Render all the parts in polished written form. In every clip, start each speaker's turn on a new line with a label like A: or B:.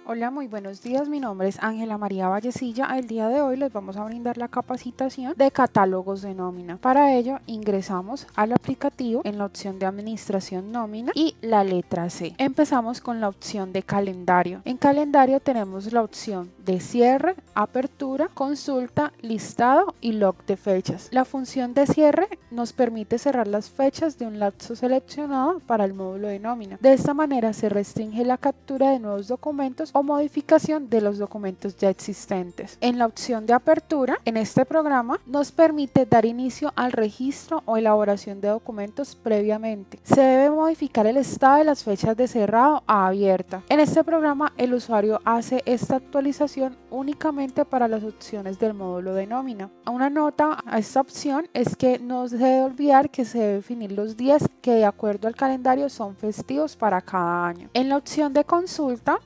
A: Hola, muy buenos días. Mi nombre es Ángela María Vallecilla. El día de hoy les vamos a brindar la capacitación de catálogos de nómina. Para ello, ingresamos al aplicativo en la opción de administración nómina y la letra C. Empezamos con la opción de calendario. En calendario tenemos la opción de cierre, apertura, consulta, listado y log de fechas. La función de cierre nos permite cerrar las fechas de un lapso seleccionado para el módulo de nómina. De esta manera se restringe la captura de nuevos documentos o modificación de los documentos ya existentes. En la opción de apertura, en este programa, nos permite dar inicio al registro o elaboración de documentos previamente. Se debe modificar el estado de las fechas de cerrado a abierta. En este programa, el usuario hace esta actualización únicamente para las opciones del módulo de nómina. Una nota a esta opción es que no se debe olvidar que se debe definir los días que de acuerdo al calendario son festivos para cada año. En la opción de consulta,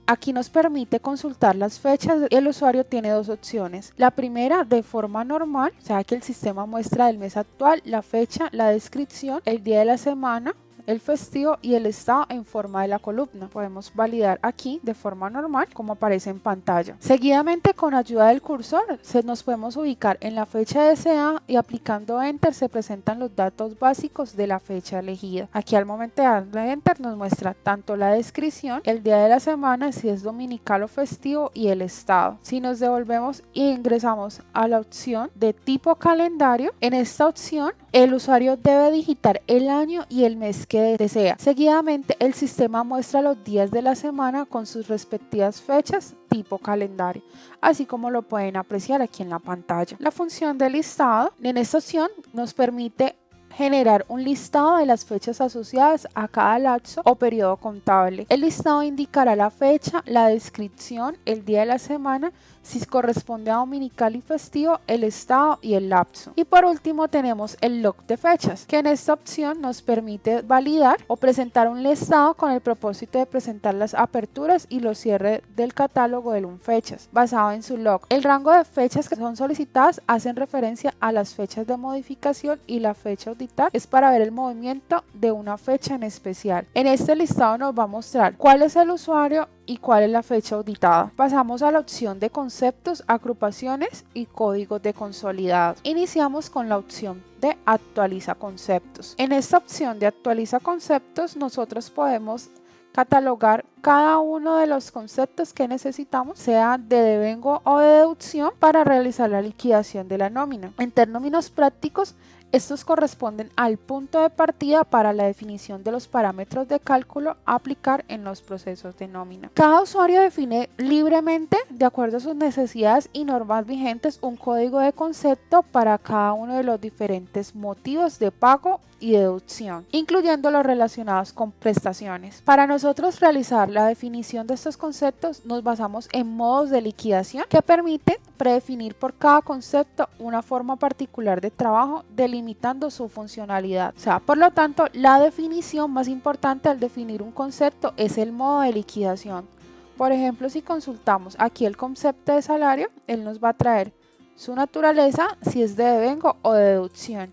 A: aquí nos permite consultar las fechas. El usuario tiene dos opciones. La primera de forma normal, o sea que el sistema muestra el mes actual, la fecha, la descripción, el día de la semana, el festivo y el estado en forma de la columna. Podemos validar aquí de forma normal como aparece en pantalla. Seguidamente, con ayuda del cursor nos podemos ubicar en la fecha deseada y aplicando Enter se presentan los datos básicos de la fecha elegida. Aquí al momento de darle Enter nos muestra tanto la descripción, el día de la semana, si es dominical o festivo y el estado. Si nos devolvemos e ingresamos a la opción de tipo calendario, en esta opción el usuario debe digitar el año y el mes que desea. Seguidamente, el sistema muestra los días de la semana con sus respectivas fechas tipo calendario, así como lo pueden apreciar aquí en la pantalla. La función de listado en esta opción nos permite generar un listado de las fechas asociadas a cada lapso o periodo contable. El listado indicará la fecha, la descripción, el día de la semana, si corresponde a dominical y festivo, el estado y el lapso. Y por último tenemos el log de fechas, que en esta opción nos permite validar o presentar un listado con el propósito de presentar las aperturas y los cierres del catálogo de Lunfechas, basado en su log. El rango de fechas que son solicitadas hacen referencia a las fechas de modificación y la fecha auditar es para ver el movimiento de una fecha en especial. En este listado nos va a mostrar cuál es el usuario y cuál es la fecha auditada. Pasamos a la opción de conceptos, agrupaciones y códigos de consolidado. Iniciamos con la opción de actualiza conceptos. En esta opción de actualiza conceptos nosotros podemos catalogar cada uno de los conceptos que necesitamos, sea de devengo o de deducción, para realizar la liquidación de la nómina. En términos prácticos, estos corresponden al punto de partida para la definición de los parámetros de cálculo a aplicar en los procesos de nómina. Cada usuario define libremente, de acuerdo a sus necesidades y normas vigentes, un código de concepto para cada uno de los diferentes motivos de pago y deducción, incluyendo los relacionados con prestaciones. Para nosotros realizar la definición de estos conceptos nos basamos en modos de liquidación que permiten predefinir por cada concepto una forma particular de trabajo delimitando su funcionalidad. O sea, por lo tanto, la definición más importante al definir un concepto es el modo de liquidación. Por ejemplo, si consultamos aquí el concepto de salario, él nos va a traer su naturaleza, si es de devengo o de deducción.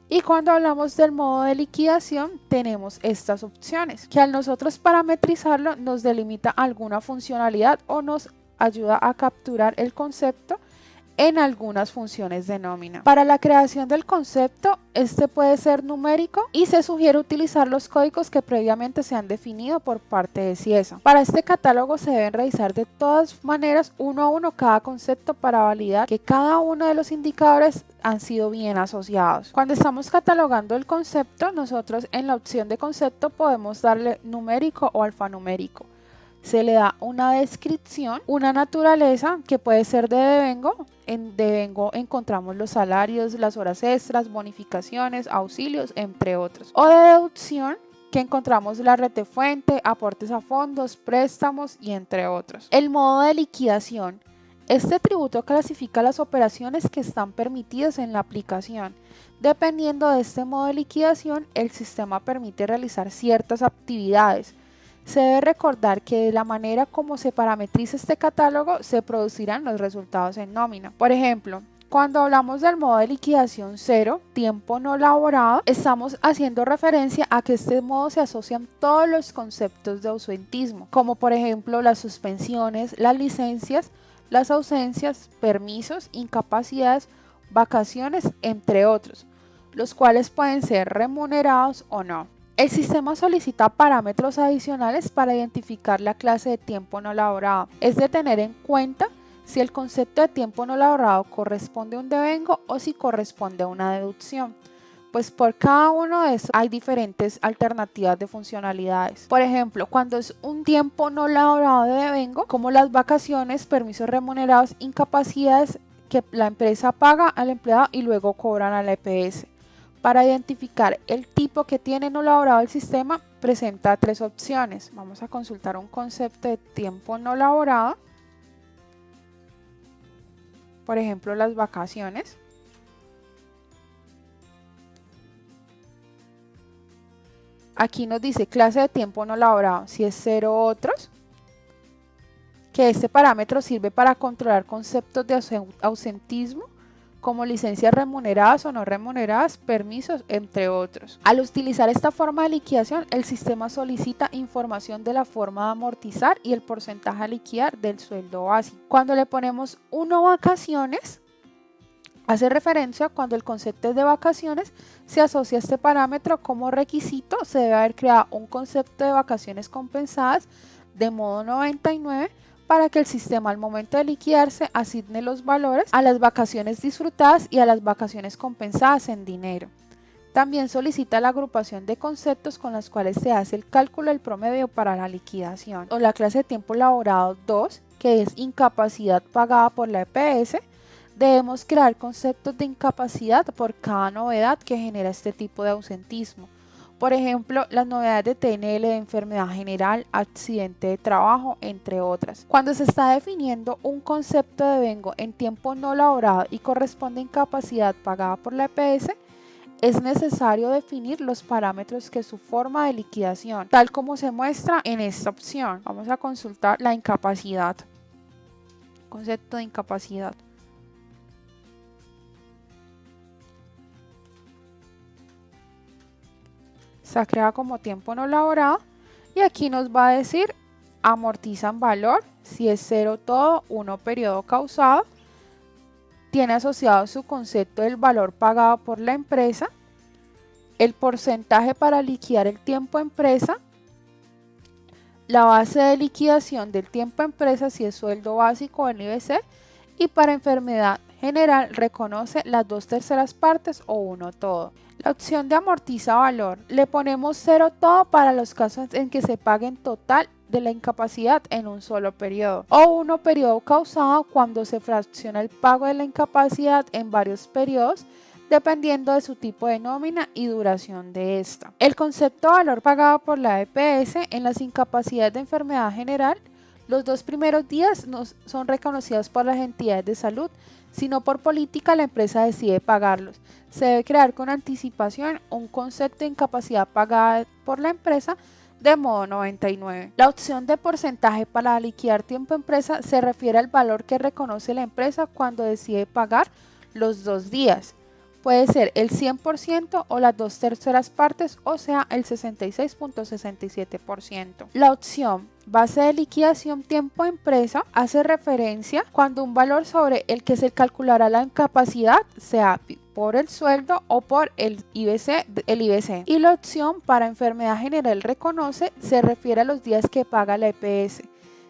A: Y cuando hablamos del modo de liquidación tenemos estas opciones que al nosotros parametrizarlo nos delimita alguna funcionalidad o nos ayuda a capturar el concepto en algunas funciones de nómina. Para la creación del concepto, este puede ser numérico y se sugiere utilizar los códigos que previamente se han definido por parte de Ciesa. Para este catálogo se deben revisar de todas maneras uno a uno cada concepto para validar que cada uno de los indicadores han sido bien asociados. Cuando estamos catalogando el concepto, nosotros en la opción de concepto podemos darle numérico o alfanumérico. Se le da una descripción, una naturaleza que puede ser de devengo. En devengo encontramos los salarios, las horas extras, bonificaciones, auxilios, entre otros. O de deducción, que encontramos la retefuente, aportes a fondos, préstamos y entre otros. El modo de liquidación. Este tributo clasifica las operaciones que están permitidas en la aplicación. Dependiendo de este modo de liquidación, el sistema permite realizar ciertas actividades. Se debe recordar que de la manera como se parametriza este catálogo se producirán los resultados en nómina. Por ejemplo, Cuando hablamos del modo de liquidación cero, tiempo no laborado, estamos haciendo referencia a que este modo se asocian todos los conceptos de ausentismo, como por ejemplo las suspensiones, las licencias, las ausencias, permisos, incapacidades, vacaciones, entre otros, los cuales pueden ser remunerados o no. El sistema solicita parámetros adicionales para identificar la clase de tiempo no laborado. Es de tener en cuenta si el concepto de tiempo no laborado corresponde a un devengo o si corresponde a una deducción, pues por cada uno de esos hay diferentes alternativas de funcionalidades. Por ejemplo, cuando es un tiempo no laborado de devengo, como las vacaciones, permisos remunerados, incapacidades que la empresa paga al empleado y luego cobran a la EPS. Para identificar el tipo que tiene no laborado el sistema, presenta 3 opciones. Vamos a consultar un concepto de tiempo no laborado. Por ejemplo, las vacaciones. Aquí nos dice clase de tiempo no laborado, si es cero otros, que este parámetro sirve para controlar conceptos de ausentismo, como licencias remuneradas o no remuneradas, permisos, entre otros. Al utilizar esta forma de liquidación, el sistema solicita información de la forma de amortizar y el porcentaje a liquidar del sueldo básico. Cuando le ponemos 1 vacaciones, hace referencia cuando el concepto es de vacaciones, se asocia a este parámetro como requisito, se debe haber creado un concepto de vacaciones compensadas de modo 99 para que el sistema al momento de liquidarse asigne los valores a las vacaciones disfrutadas y a las vacaciones compensadas en dinero. También solicita la agrupación de conceptos con los cuales se hace el cálculo del promedio para la liquidación, o la clase de tiempo laborado 2, que es incapacidad pagada por la EPS. Debemos crear conceptos de incapacidad por cada novedad que genera este tipo de ausentismo. Por ejemplo, las novedades de TNL de enfermedad general, accidente de trabajo, entre otras. Cuando se está definiendo un concepto de devengo en tiempo no laborado y corresponde a incapacidad pagada por la EPS, es necesario definir los parámetros que su forma de liquidación, tal como se muestra en esta opción. Vamos a consultar la incapacidad. Concepto de incapacidad. Está creada como tiempo no laborado y aquí nos va a decir amortizan valor, si es 0 todo, 1 periodo causado, tiene asociado su concepto del valor pagado por la empresa, el porcentaje para liquidar el tiempo empresa, la base de liquidación del tiempo empresa si es sueldo básico o el IBC, y para enfermedad general reconoce las 2/3 partes o 1 todo. La opción de amortiza valor, le ponemos 0 todo para los casos en que se pague en total de la incapacidad en un solo periodo, o 1 periodo causado cuando se fracciona el pago de la incapacidad en varios periodos dependiendo de su tipo de nómina y duración de esta. El concepto de valor pagado por la EPS en las incapacidades de enfermedad general, los 2 primeros días no son reconocidos por las entidades de salud, sino por política la empresa decide pagarlos. Se debe crear con anticipación un concepto de incapacidad pagada por la empresa de modo 99. La opción de porcentaje para liquidar tiempo empresa se refiere al valor que reconoce la empresa cuando decide pagar los 2 días. Puede ser el 100% o las 2/3 partes, o sea, el 66.67%. La opción base de liquidación tiempo empresa hace referencia cuando un valor sobre el que se calculará la incapacidad sea por el sueldo o por el IBC. Y la opción para enfermedad general reconoce se refiere a los días que paga la EPS.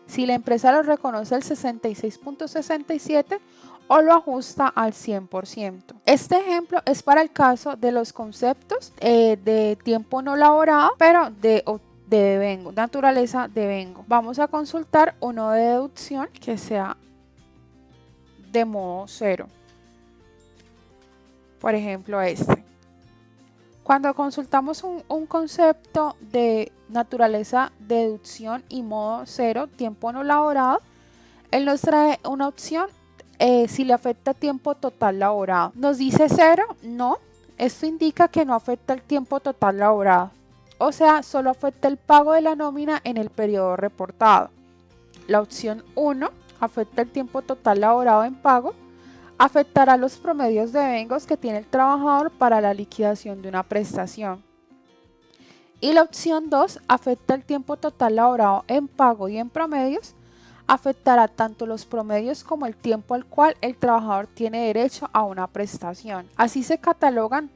A: Si la empresa lo reconoce al 66.67 o lo ajusta al 100%. Este ejemplo es para el caso de los conceptos de tiempo no laborado, pero de devengo, naturaleza devengo. Vamos a consultar uno de deducción que sea de modo 0. Por ejemplo, este. Cuando consultamos un concepto de naturaleza deducción y modo 0, tiempo no laborado, él nos trae una opción si le afecta tiempo total laborado. Nos dice 0, no. Esto indica que no afecta el tiempo total laborado. O sea, solo afecta el pago de la nómina en el periodo reportado. La opción 1 afecta el tiempo total laborado en pago. afectará los promedios de devengos que tiene el trabajador para la liquidación de una prestación. Y la opción 2 afecta el tiempo total laborado en pago y en promedios. Afectará tanto los promedios como el tiempo al cual el trabajador tiene derecho a una prestación. Así se catalogan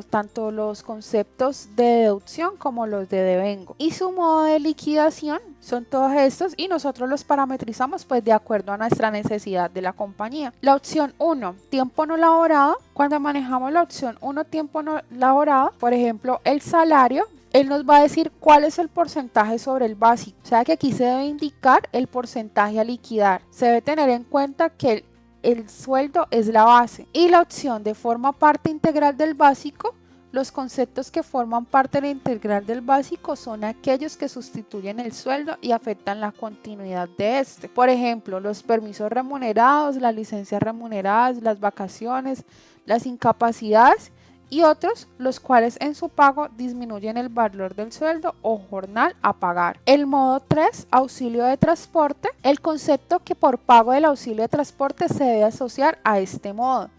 A: tanto los conceptos de deducción como los de devengo. Y su modo de liquidación son todos estos y nosotros los parametrizamos pues de acuerdo a nuestra necesidad de la compañía. La opción 1, tiempo no laborado. Cuando manejamos la opción 1, tiempo no laborado, por ejemplo, el salario, él nos va a decir cuál es el porcentaje sobre el básico. O sea que aquí se debe indicar el porcentaje a liquidar. Se debe tener en cuenta que el sueldo es la base. Y la opción de forma parte integral del básico, los conceptos que forman parte de la integral del básico son aquellos que sustituyen el sueldo y afectan la continuidad de este. Por ejemplo, los permisos remunerados, las licencias remuneradas, las vacaciones, las incapacidades y otros, los cuales en su pago disminuyen el valor del sueldo o jornal a pagar. El modo 3, auxilio de transporte, el concepto que por pago del auxilio de transporte se debe asociar a este modo.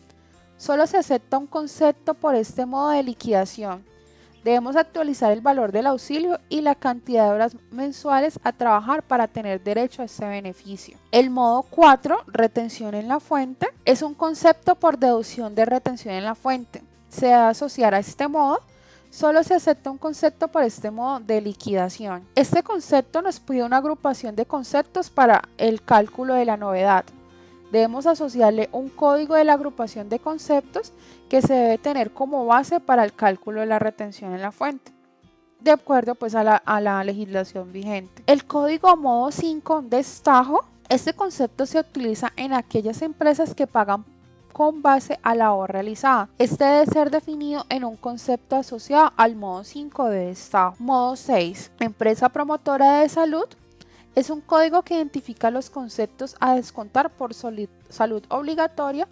A: Solo se acepta un concepto por este modo de liquidación. Debemos actualizar el valor del auxilio y la cantidad de horas mensuales a trabajar para tener derecho a este beneficio. El modo 4, retención en la fuente, es un concepto por deducción de retención en la fuente. Se debe asociar a este modo. Solo se acepta un concepto por este modo de liquidación. Este concepto nos pide una agrupación de conceptos para el cálculo de la novedad. Debemos asociarle un código de la agrupación de conceptos que se debe tener como base para el cálculo de la retención en la fuente, de acuerdo pues a la legislación vigente. El código modo 5, destajo, este concepto se utiliza en aquellas empresas que pagan con base a la labor realizada. Este debe ser definido en un concepto asociado al modo 5 de destajo. Modo 6. Empresa promotora de salud. Es un código que identifica los conceptos a descontar por salud obligatoria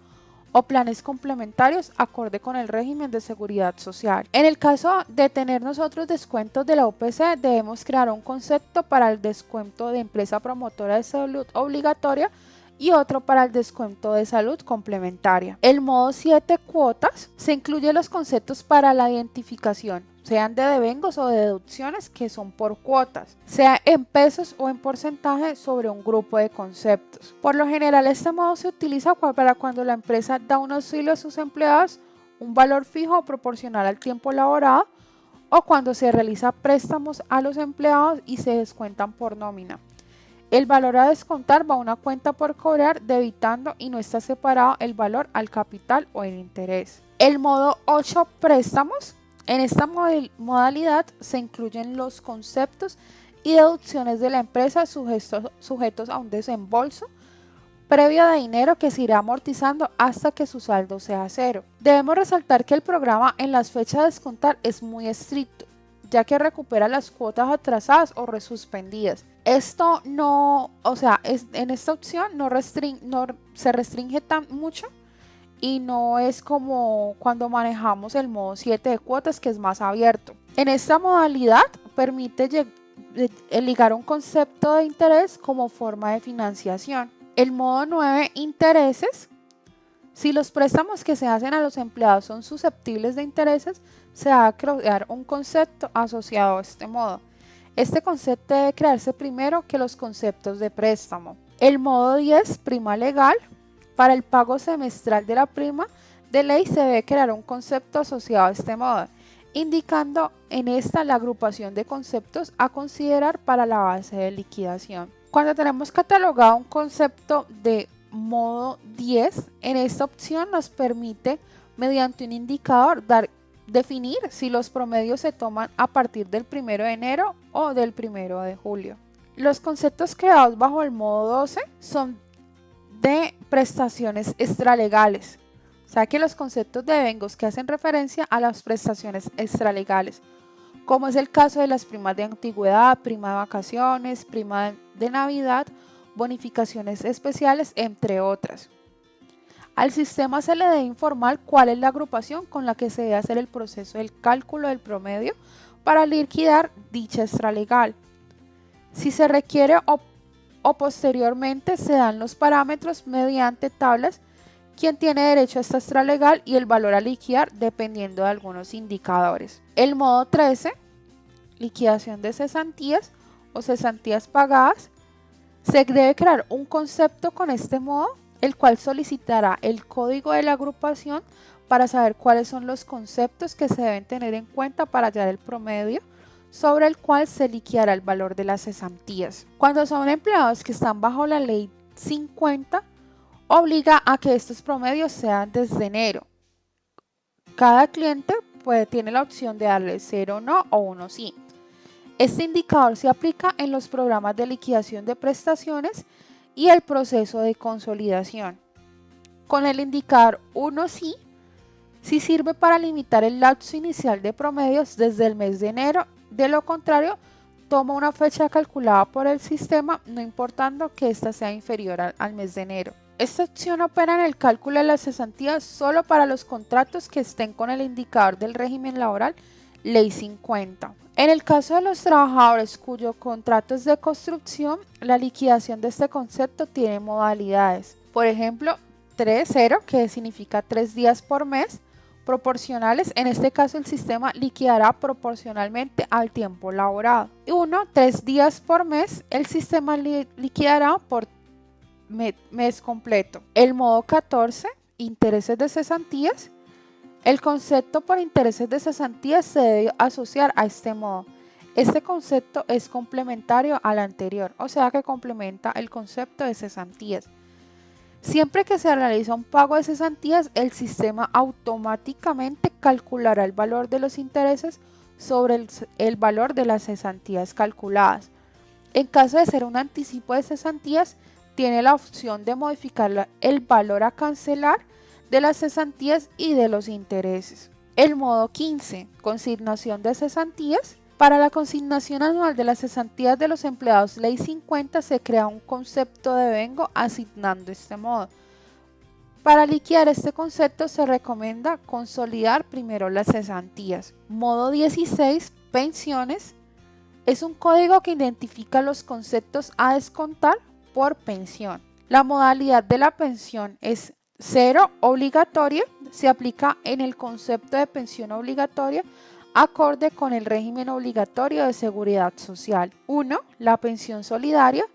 A: o planes complementarios acorde con el régimen de seguridad social. En el caso de tener nosotros descuentos de la UPC, debemos crear un concepto para el descuento de empresa promotora de salud obligatoria y otro para el descuento de salud complementaria. El modo 7, cuotas, se incluyen los conceptos para la identificación, sean de devengos o de deducciones que son por cuotas, sea en pesos o en porcentaje sobre un grupo de conceptos. Por lo general este modo se utiliza para cuando la empresa da un auxilio a sus empleados, un valor fijo o proporcional al tiempo laborado, o cuando se realiza préstamos a los empleados y se descuentan por nómina. El valor a descontar va a una cuenta por cobrar debitando y no está separado el valor al capital o el interés. El modo 8, préstamos. En esta modalidad se incluyen los conceptos y deducciones de la empresa sujetos a un desembolso previo de dinero que se irá amortizando hasta que su saldo sea cero. Debemos resaltar que el programa en las fechas de descontar es muy estricto, ya que recupera las cuotas atrasadas o resuspendidas. Esto no, en esta opción no se restringe tan mucho y no es como cuando manejamos el modo 7 de cuotas, que es más abierto. En esta modalidad permite ligar un concepto de interés como forma de financiación. El modo 9, intereses. Si los préstamos que se hacen a los empleados son susceptibles de intereses, se va a crear un concepto asociado a este modo. Este concepto debe crearse primero que los conceptos de préstamo. El modo 10, prima legal. Para el pago semestral de la prima de ley se debe crear un concepto asociado a este modo, indicando en esta la agrupación de conceptos a considerar para la base de liquidación. Cuando tenemos catalogado un concepto de modo 10, en esta opción nos permite, mediante un indicador, definir si los promedios se toman a partir del 1 de enero o del 1 de julio. Los conceptos creados bajo el modo 12 son de prestaciones extralegales, o sea que los conceptos de devengos que hacen referencia a las prestaciones extralegales, como es el caso de las primas de antigüedad, prima de vacaciones, prima de Navidad, bonificaciones especiales, entre otras. Al sistema se le debe informar cuál es la agrupación con la que se debe hacer el proceso del cálculo del promedio para liquidar dicha extralegal. Si se requiere o posteriormente se dan los parámetros mediante tablas quién tiene derecho a esta extralegal y el valor a liquidar dependiendo de algunos indicadores. El modo 13, liquidación de cesantías o cesantías pagadas. Se debe crear un concepto con este modo, el cual solicitará el código de la agrupación para saber cuáles son los conceptos que se deben tener en cuenta para hallar el promedio sobre el cual se liquidará el valor de las cesantías. Cuando son empleados que están bajo la ley 50, obliga a que estos promedios sean desde enero. Cada cliente tiene la opción de darle 0 no o 1 sí. Este indicador se aplica en los programas de liquidación de prestaciones y el proceso de consolidación. Con el indicador 1 sí sirve para limitar el lapso inicial de promedios desde el mes de enero. De lo contrario, toma una fecha calculada por el sistema, no importando que ésta sea inferior al mes de enero. Esta opción opera en el cálculo de las cesantías solo para los contratos que estén con el indicador del régimen laboral Ley 50. En el caso de los trabajadores cuyo contrato es de construcción, la liquidación de este concepto tiene modalidades. Por ejemplo, 3-0, que significa 3 días por mes, proporcionales. En este caso, el sistema liquidará proporcionalmente al tiempo laborado. 1, 3 días por mes, el sistema liquidará por mes completo. El modo 14, intereses de cesantías. El concepto por intereses de cesantías se debe asociar a este modo. Este concepto es complementario al anterior, o sea que complementa el concepto de cesantías. Siempre que se realiza un pago de cesantías, el sistema automáticamente calculará el valor de los intereses sobre el valor de las cesantías calculadas. En caso de ser un anticipo de cesantías, tiene la opción de modificar el valor a cancelar de las cesantías y de los intereses. El modo 15, consignación de cesantías. Para la consignación anual de las cesantías de los empleados Ley 50 se crea un concepto de vengo asignando este modo. Para liquidar este concepto se recomienda consolidar primero las cesantías. Modo 16, pensiones. Es un código que identifica los conceptos a descontar por pensión. La modalidad de la pensión es 0, obligatoria, se aplica en el concepto de pensión obligatoria acorde con el régimen obligatorio de seguridad social. 1, la pensión solidaria,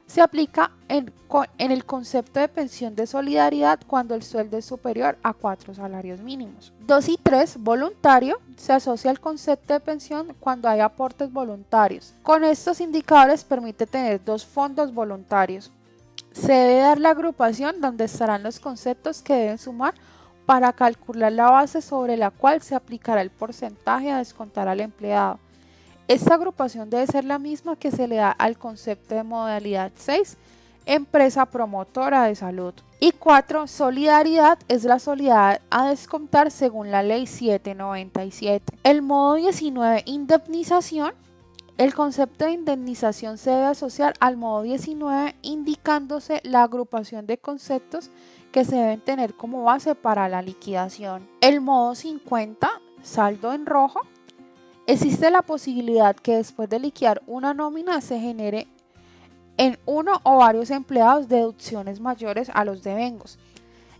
A: se aplica en el concepto de pensión de solidaridad cuando el sueldo es superior a 4 salarios mínimos. 2 y 3, voluntario, se asocia al concepto de pensión cuando hay aportes voluntarios. Con estos indicadores permite tener 2 fondos voluntarios. Se debe dar la agrupación donde estarán los conceptos que deben sumar para calcular la base sobre la cual se aplicará el porcentaje a descontar al empleado. Esta agrupación debe ser la misma que se le da al concepto de modalidad 6, empresa promotora de salud. Y 4, solidaridad, es la solidaridad a descontar según la ley 797. El modo 19, indemnización. El concepto de indemnización se debe asociar al modo 19, indicándose la agrupación de conceptos que se deben tener como base para la liquidación. El modo 50, saldo en rojo. Existe la posibilidad que después de liquidar una nómina se genere en uno o varios empleados deducciones mayores a los devengos.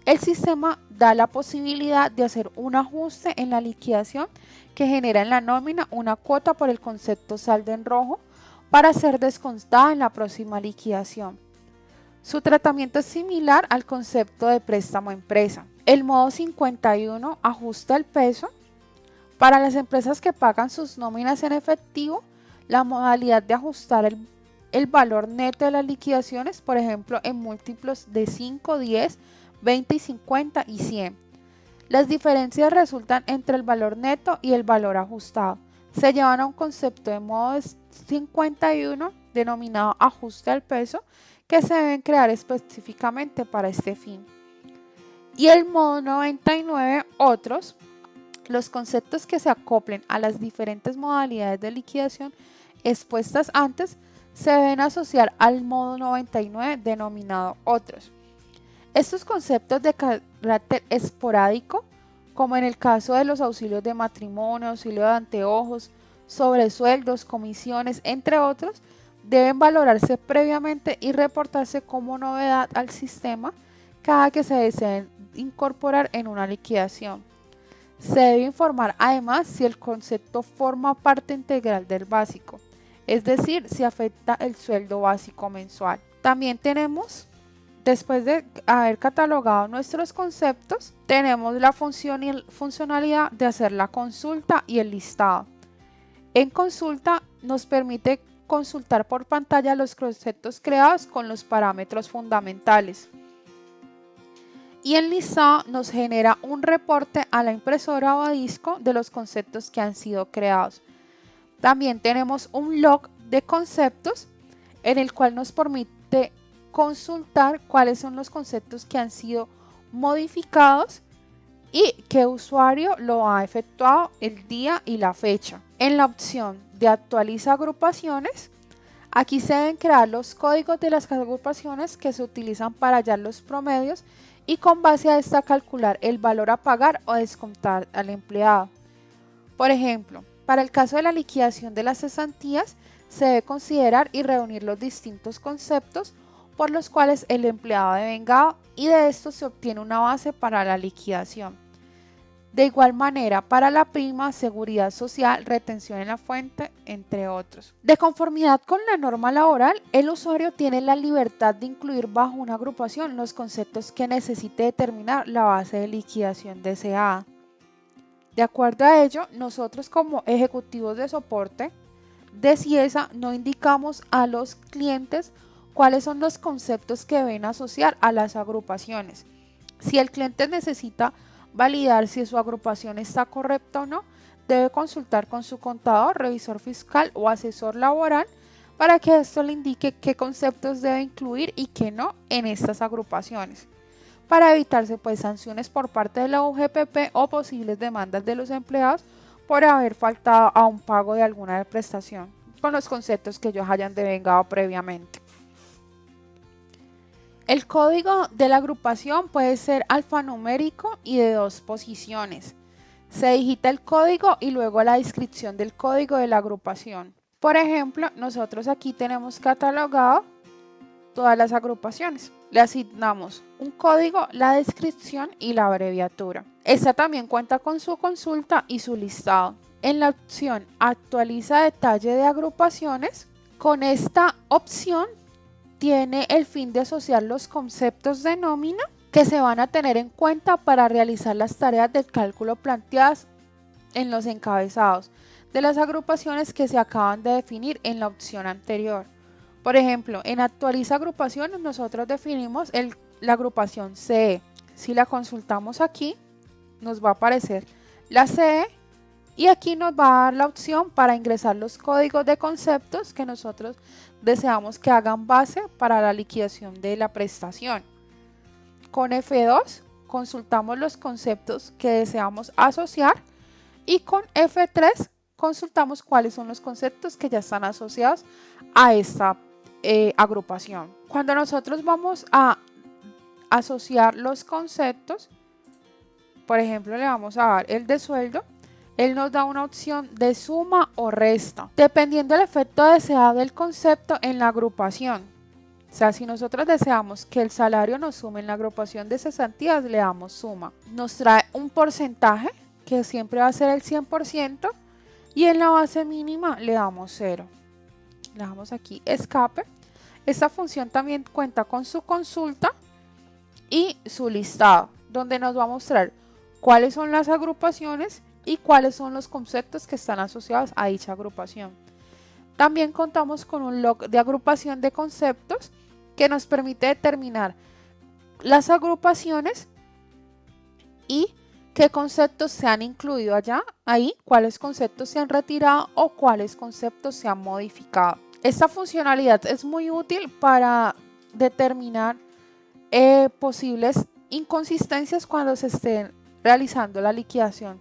A: El sistema da la posibilidad de hacer un ajuste en la liquidación que genera en la nómina una cuota por el concepto saldo en rojo para ser descontada en la próxima liquidación. Su tratamiento es similar al concepto de préstamo empresa. El modo 51 ajusta el peso. Para las empresas que pagan sus nóminas en efectivo, la modalidad de ajustar el valor neto de las liquidaciones, por ejemplo, en múltiplos de 5, 10, 20, 50 y 100. Las diferencias resultan entre el valor neto y el valor ajustado. Se llevan a un concepto de modo 51 denominado ajuste al peso que se deben crear específicamente para este fin. Y el modo 99, otros. Los conceptos que se acoplen a las diferentes modalidades de liquidación expuestas antes se deben asociar al modo 99 denominado otros. Estos conceptos de carácter esporádico, como en el caso de los auxilios de matrimonio, auxilio de anteojos, sobresueldos, comisiones, entre otros, deben valorarse previamente y reportarse como novedad al sistema cada que se deseen incorporar en una liquidación. Se debe informar además si el concepto forma parte integral del básico, es decir, si afecta el sueldo básico mensual. También tenemos, después de haber catalogado nuestros conceptos, tenemos la funcionalidad de hacer la consulta y el listado. En consulta nos permite consultar por pantalla los conceptos creados con los parámetros fundamentales. Y en listado nos genera un reporte a la impresora o a disco de los conceptos que han sido creados. También tenemos un log de conceptos en el cual nos permite consultar cuáles son los conceptos que han sido modificados y qué usuario lo ha efectuado, el día y la fecha. En la opción de actualiza agrupaciones, aquí se deben crear los códigos de las agrupaciones que se utilizan para hallar los promedios y con base a esta calcular el valor a pagar o descontar al empleado. Por ejemplo, para el caso de la liquidación de las cesantías, se debe considerar y reunir los distintos conceptos por los cuales el empleado devengado y de esto se obtiene una base para la liquidación. De igual manera, para la prima, seguridad social, retención en la fuente, entre otros. De conformidad con la norma laboral, el usuario tiene la libertad de incluir bajo una agrupación los conceptos que necesite determinar la base de liquidación deseada. De acuerdo a ello, nosotros como ejecutivos de soporte de Ciesa no indicamos a los clientes cuáles son los conceptos que deben asociar a las agrupaciones. Si el cliente necesita validar si su agrupación está correcta o no, debe consultar con su contador, revisor fiscal o asesor laboral para que esto le indique qué conceptos debe incluir y qué no en estas agrupaciones, para evitarse sanciones por parte de la UGPP o posibles demandas de los empleados por haber faltado a un pago de alguna prestación con los conceptos que ellos hayan devengado previamente. El código de la agrupación puede ser alfanumérico y de 2 posiciones. Se digita el código y luego la descripción del código de la agrupación. Por ejemplo, nosotros aquí tenemos catalogado todas las agrupaciones. Le asignamos un código, la descripción y la abreviatura. Esta también cuenta con su consulta y su listado. En la opción actualiza detalle de agrupaciones, con esta opción tiene el fin de asociar los conceptos de nómina que se van a tener en cuenta para realizar las tareas de cálculo planteadas en los encabezados de las agrupaciones que se acaban de definir en la opción anterior. Por ejemplo, en actualiza agrupaciones nosotros definimos la agrupación CE. Si la consultamos aquí, nos va a aparecer la CE y aquí nos va a dar la opción para ingresar los códigos de conceptos que nosotros deseamos que hagan base para la liquidación de la prestación. Con F2 consultamos los conceptos que deseamos asociar y con F3 consultamos cuáles son los conceptos que ya están asociados a esta agrupación. Cuando nosotros vamos a asociar los conceptos, por ejemplo, le vamos a dar el de sueldo, él nos da una opción de suma o resta, dependiendo del efecto deseado del concepto en la agrupación. O sea, si nosotros deseamos que el salario nos sume en la agrupación de cesantías, le damos suma. Nos trae un porcentaje, que siempre va a ser el 100%, y en la base mínima le damos 0. Le damos aquí escape. Esta función también cuenta con su consulta y su listado, donde nos va a mostrar cuáles son las agrupaciones y cuáles son los conceptos que están asociados a dicha agrupación. También contamos con un log de agrupación de conceptos que nos permite determinar las agrupaciones y qué conceptos se han incluido ahí, cuáles conceptos se han retirado o cuáles conceptos se han modificado. Esta funcionalidad es muy útil para determinar posibles inconsistencias cuando se estén realizando la liquidación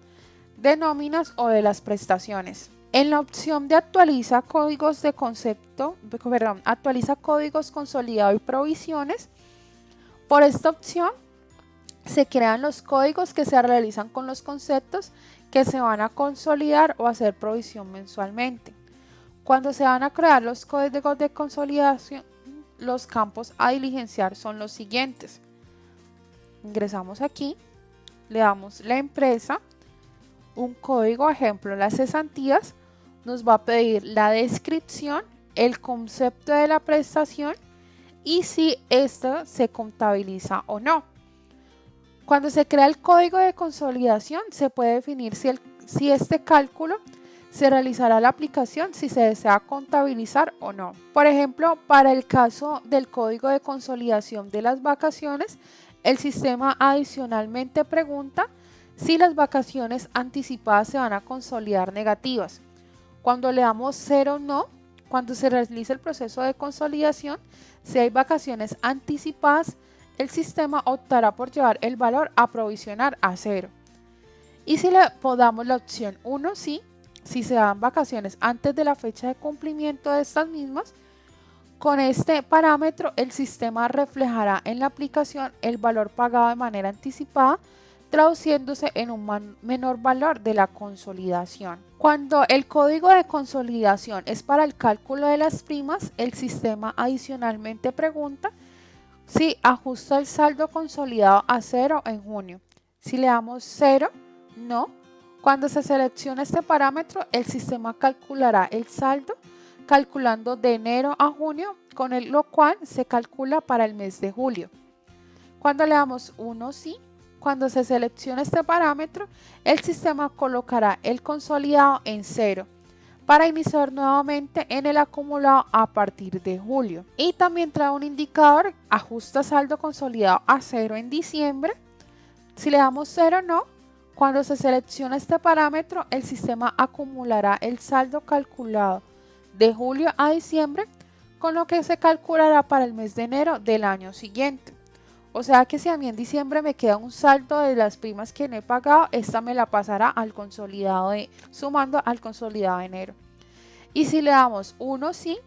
A: de nóminas o de las prestaciones. En la opción de actualiza códigos de concepto, actualiza códigos consolidados y provisiones, por esta opción se crean los códigos que se realizan con los conceptos que se van a consolidar o hacer provisión mensualmente. Cuando se van a crear los códigos de consolidación, los campos a diligenciar son los siguientes. ingresamos aquí, le damos la empresa, un código, ejemplo, las cesantías, nos va a pedir la descripción, el concepto de la prestación y si esta se contabiliza o no. Cuando se crea el código de consolidación, se puede definir si este cálculo se realizará la aplicación, si se desea contabilizar o no. Por ejemplo, para el caso del código de consolidación de las vacaciones, el sistema adicionalmente pregunta si las vacaciones anticipadas se van a consolidar negativas. Cuando le damos 0 no, cuando se realiza el proceso de consolidación, si hay vacaciones anticipadas, el sistema optará por llevar el valor a provisionar a 0. Y si le damos la opción 1 sí, si se dan vacaciones antes de la fecha de cumplimiento de estas mismas, con este parámetro el sistema reflejará en la aplicación el valor pagado de manera anticipada, traduciéndose en un menor valor de la consolidación. Cuando el código de consolidación es para el cálculo de las primas, el sistema adicionalmente pregunta si ajusta el saldo consolidado a 0 en junio. Si le damos 0, no. Cuando se selecciona este parámetro, el sistema calculará el saldo calculando de enero a junio, con lo cual se calcula para el mes de julio. Cuando le damos 1 sí, cuando se selecciona este parámetro, el sistema colocará el consolidado en 0 para iniciar nuevamente en el acumulado a partir de julio. Y también trae un indicador, ajusta saldo consolidado a 0 en diciembre. Si le damos 0 no, cuando se selecciona este parámetro, el sistema acumulará el saldo calculado de julio a diciembre, con lo que se calculará para el mes de enero del año siguiente. O sea que si a mí en diciembre me queda un saldo de las primas que no he pagado, esta me la pasará al consolidado sumando al consolidado de enero. Y si le damos 1 sí,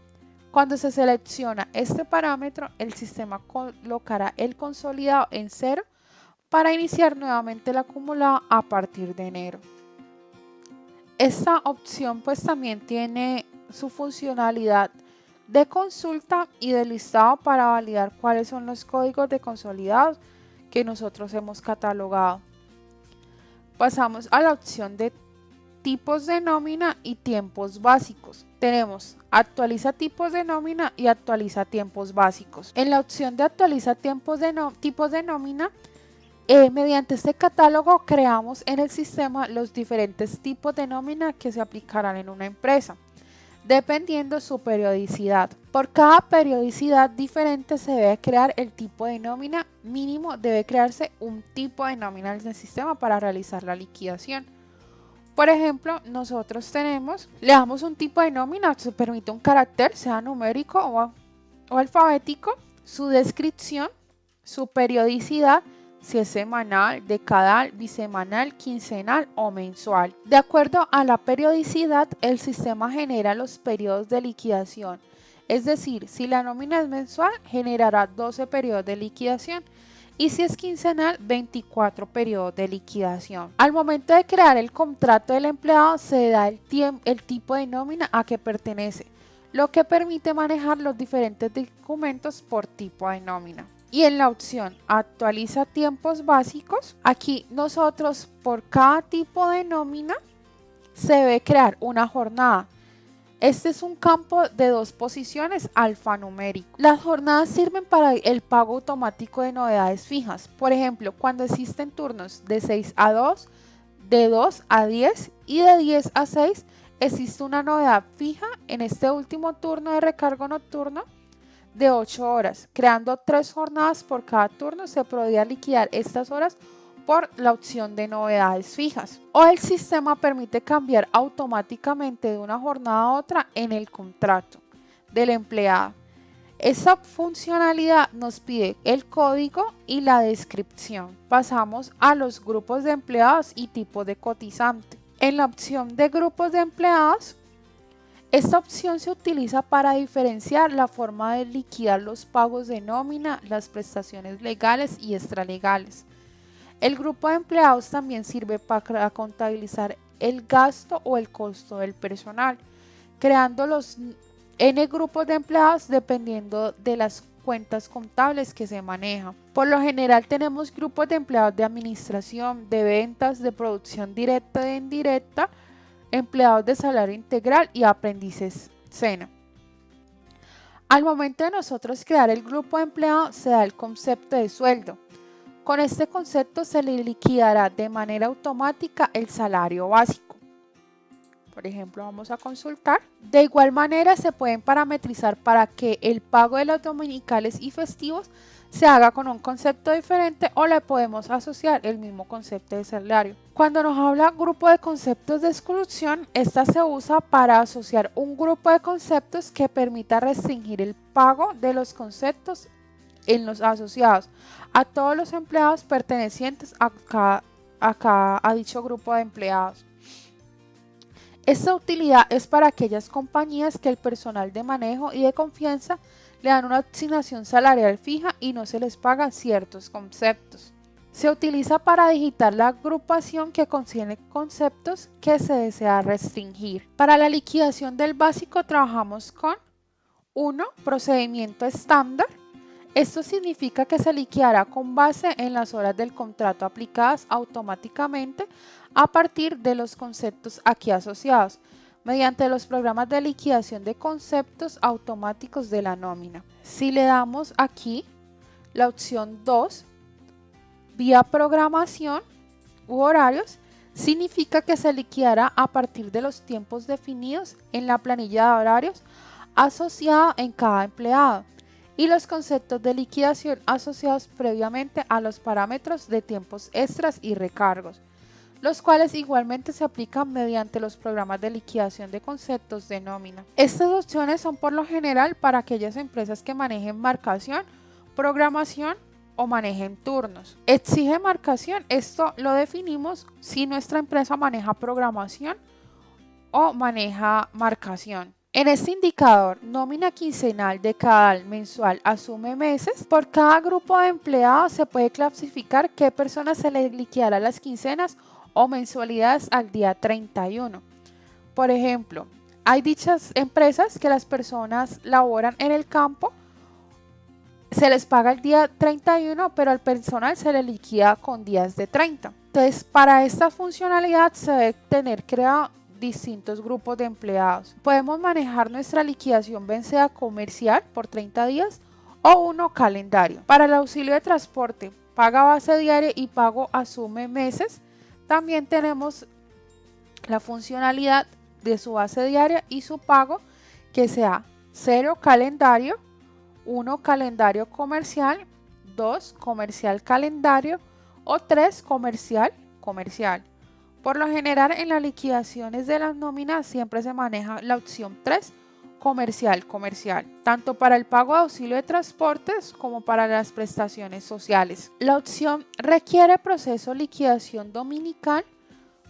A: cuando se selecciona este parámetro, el sistema colocará el consolidado en 0 para iniciar nuevamente el acumulado a partir de enero. Esta opción pues también tiene su funcionalidad de consulta y de listado para validar cuáles son los códigos de consolidados que nosotros hemos catalogado. Pasamos a la opción de tipos de nómina y tiempos básicos. Tenemos actualiza tipos de nómina y actualiza tiempos básicos. En la opción de actualiza tipos de nómina, mediante este catálogo creamos en el sistema los diferentes tipos de nómina que se aplicarán en una empresa, dependiendo su periodicidad. Por cada periodicidad diferente se debe crear el tipo de nómina mínimo, debe crearse un tipo de nómina en el sistema para realizar la liquidación. Por ejemplo, nosotros le damos un tipo de nómina, se permite un carácter, sea numérico o alfabético, su descripción, su periodicidad, si es semanal, decadal, bisemanal, quincenal o mensual. De acuerdo a la periodicidad, el sistema genera los periodos de liquidación. Es decir, si la nómina es mensual, generará 12 periodos de liquidación. Y si es quincenal, 24 periodos de liquidación. Al momento de crear el contrato del empleado, se da el tipo de nómina a que pertenece, lo que permite manejar los diferentes documentos por tipo de nómina. Y en la opción actualiza tiempos básicos, aquí nosotros por cada tipo de nómina se debe crear una jornada. Este es un campo de 2 posiciones alfanumérico. Las jornadas sirven para el pago automático de novedades fijas. Por ejemplo, cuando existen turnos de 6 a 2, de 2 a 10 y de 10 a 6, existe una novedad fija en este último turno de recargo nocturno de 8 horas. Creando 3 jornadas por cada turno, se podría liquidar estas horas por la opción de novedades fijas. O el sistema permite cambiar automáticamente de una jornada a otra en el contrato del empleado. Esa funcionalidad nos pide el código y la descripción. Pasamos a los grupos de empleados y tipos de cotizante. En la opción de grupos de empleados, esta opción se utiliza para diferenciar la forma de liquidar los pagos de nómina, las prestaciones legales y extralegales. El grupo de empleados también sirve para contabilizar el gasto o el costo del personal, creando los N grupos de empleados dependiendo de las cuentas contables que se manejan. Por lo general tenemos grupos de empleados de administración, de ventas, de producción directa e indirecta, empleados de salario integral y aprendices SENA. Al momento de nosotros crear el grupo de empleados se da el concepto de sueldo. Con este concepto se le liquidará de manera automática el salario básico. Por ejemplo, vamos a consultar. De igual manera se pueden parametrizar para que el pago de los dominicales y festivos se haga con un concepto diferente o le podemos asociar el mismo concepto de salario. Cuando nos habla grupo de conceptos de exclusión, esta se usa para asociar un grupo de conceptos que permita restringir el pago de los conceptos en los asociados a todos los empleados pertenecientes a dicho grupo de empleados. Esta utilidad es para aquellas compañías que el personal de manejo y de confianza le dan una asignación salarial fija y no se les pagan ciertos conceptos. Se utiliza para digitar la agrupación que contiene conceptos que se desea restringir. Para la liquidación del básico trabajamos con 1. Procedimiento estándar. Esto significa que se liquidará con base en las horas del contrato aplicadas automáticamente a partir de los conceptos aquí asociados, mediante los programas de liquidación de conceptos automáticos de la nómina. Si le damos aquí la opción 2, vía programación u horarios, significa que se liquidará a partir de los tiempos definidos en la planilla de horarios asociada en cada empleado y los conceptos de liquidación asociados previamente a los parámetros de tiempos extras y recargos, los cuales igualmente se aplican mediante los programas de liquidación de conceptos de nómina. Estas opciones son por lo general para aquellas empresas que manejen marcación, programación o manejen turnos. Exige marcación, esto lo definimos si nuestra empresa maneja programación o maneja marcación. En este indicador, nómina quincenal, decadal, mensual, asume meses, por cada grupo de empleados se puede clasificar qué personas se les liquidará las quincenas o mensualidades al día 31. Por ejemplo, hay dichas empresas que las personas laboran en el campo, se les paga el día 31, pero al personal se le liquida con días de 30. Entonces, para esta funcionalidad se debe tener creado distintos grupos de empleados. Podemos manejar nuestra liquidación vencida comercial por 30 días o uno calendario. Para el auxilio de transporte, paga base diaria y pago asume meses. También tenemos la funcionalidad de su base diaria y su pago que sea 0 calendario, 1 calendario comercial, 2 comercial calendario o 3 comercial. Por lo general en las liquidaciones de las nóminas siempre se maneja la opción 3, comercial, tanto para el pago de auxilio de transportes como para las prestaciones sociales. La opción requiere proceso liquidación dominical.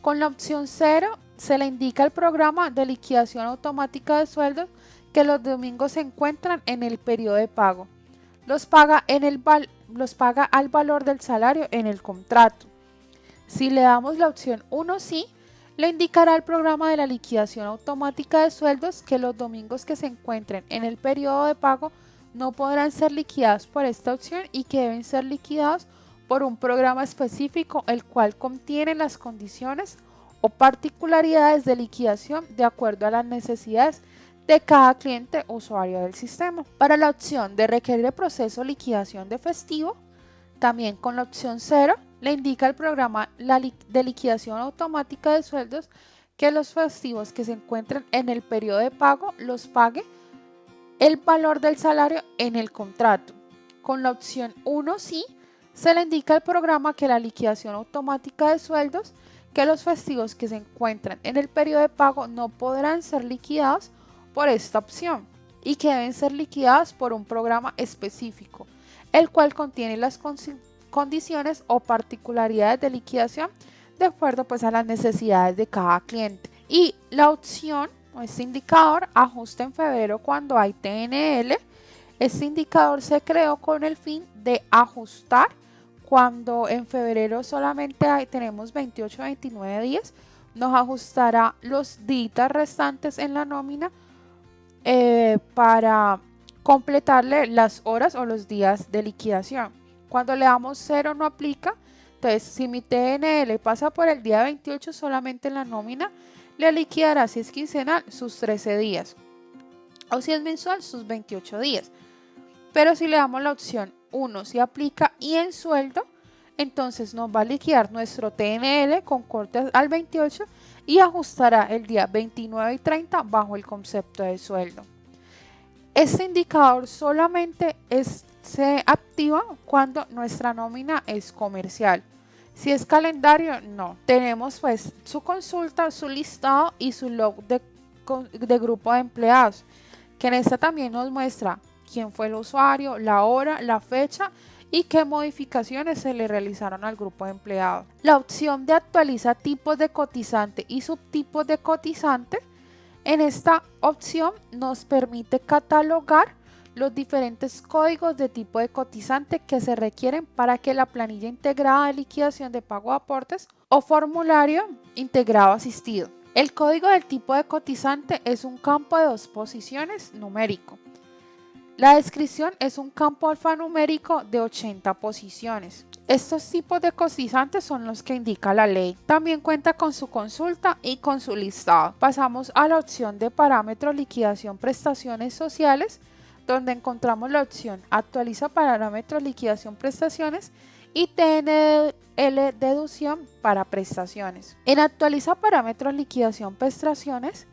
A: Con la opción 0 se le indica el programa de liquidación automática de sueldos que los domingos se encuentran en el periodo de pago. Los paga al valor del salario en el contrato. Si le damos la opción 1 sí, le indicará el programa de la liquidación automática de sueldos que los domingos que se encuentren en el periodo de pago no podrán ser liquidados por esta opción y que deben ser liquidados por un programa específico el cual contiene las condiciones o particularidades de liquidación de acuerdo a las necesidades de cada cliente usuario del sistema. Para la opción de requerir el proceso de liquidación de festivo, también con la opción 0, le indica el programa de liquidación automática de sueldos que los festivos que se encuentren en el periodo de pago los pague el valor del salario en el contrato. Con la opción 1 sí, se le indica el programa que la liquidación automática de sueldos que los festivos que se encuentran en el periodo de pago no podrán ser liquidados por esta opción y que deben ser liquidados por un programa específico, el cual contiene las condiciones o particularidades de liquidación de acuerdo pues a las necesidades de cada cliente. Y la opción o este indicador ajusta en febrero cuando hay TNL. Este indicador se creó con el fin de ajustar cuando en febrero solamente tenemos 28 o 29 días, nos ajustará los días restantes en la nómina para completarle las horas o los días de liquidación. Cuando le damos 0 no aplica. Entonces, si mi TNL pasa por el día 28, solamente en la nómina le liquidará, si es quincenal, sus 13 días. O si es mensual, sus 28 días. Pero si le damos la opción 1, si aplica y en sueldo, entonces nos va a liquidar nuestro TNL con corte al 28 y ajustará el día 29 y 30 bajo el concepto de sueldo. Este indicador solamente se activa cuando nuestra nómina es comercial. Si es calendario, no. Tenemos pues su consulta, su listado y su log de grupo de empleados, que en esta también nos muestra quién fue el usuario, la hora, la fecha y qué modificaciones se le realizaron al grupo de empleados. La opción de actualiza tipos de cotizante y subtipos de cotizante, en esta opción nos permite catalogar los diferentes códigos de tipo de cotizante que se requieren para que la planilla integrada de liquidación de pago de aportes o formulario integrado asistido. El código del tipo de cotizante es un campo de 2 posiciones numérico. La descripción es un campo alfanumérico de 80 posiciones. Estos tipos de cotizantes son los que indica la ley. También cuenta con su consulta y con su listado. Pasamos a la opción de parámetros liquidación prestaciones sociales, donde encontramos la opción actualiza parámetros liquidación prestaciones y TNL deducción para prestaciones. En actualiza parámetros liquidación prestaciones,